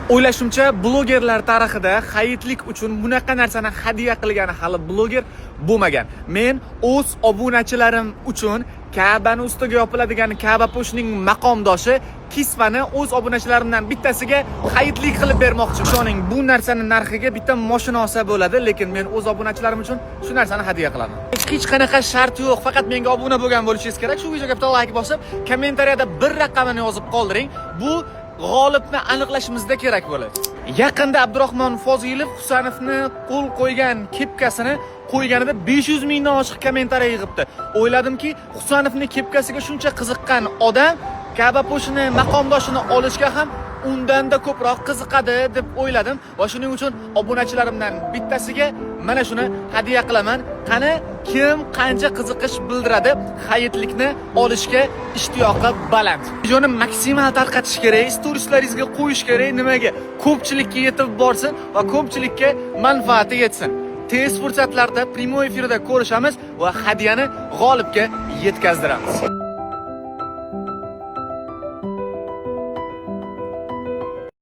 O'ylashimcha, blogerlar tarixida hayitlik uchun bunaqa narsani hadya qilgan hali bloger bo'lmagan. Men o'z obunachilarim uchun Ka'bani ustiga yopiladigan Ka'ba po'shining maqomdoshi kisvani o'z obunachilarimdan bittasiga hayitlik qilib bermoqchiman. Ishoning, bu narsani narxiga bitta mashina olsa bo'ladi, lekin men o'z obunachilarim uchun shu narsani hadya qilaman. Hech qanaqa shart yo'q, faqat menga obuna bo'lgan bo'lishingiz kerak. Shu videoga bitta like bosib, kommentariyada bir raqamini yozib qoldiring. Bu g'olibni aniqlashimizda kerak bo'ladi. Yaqinda Abdurahmon Fozilov Husanovni qo'l qo'ygan kepkasini qo'yganida 500 mingdan oshiq kommentariy yig'ibdi. O'yladimki, Husanovni kepkasiga shuncha qiziqqan odam Ka'ba po'shini maqomdoshini olishga ham undanda ko'proq qiziqadi deb o'yladim va shuning uchun obunachilarimdan bittasiga mana shuni hadya qilaman. Qani kim qancha qiziqish bildiradi, hayitlikni olishga ishtiyoqi baland. Videoni maksimal tarqatish kerak, storieslaringizga qo'yish kerak. Nimaga? Ko'pchilikka yetib borsin va ko'pchilikka manfaati yetsin. Tez fursatlarda prямой efirda ko'rishamiz va hadyani g'olibga yetkazdiramiz.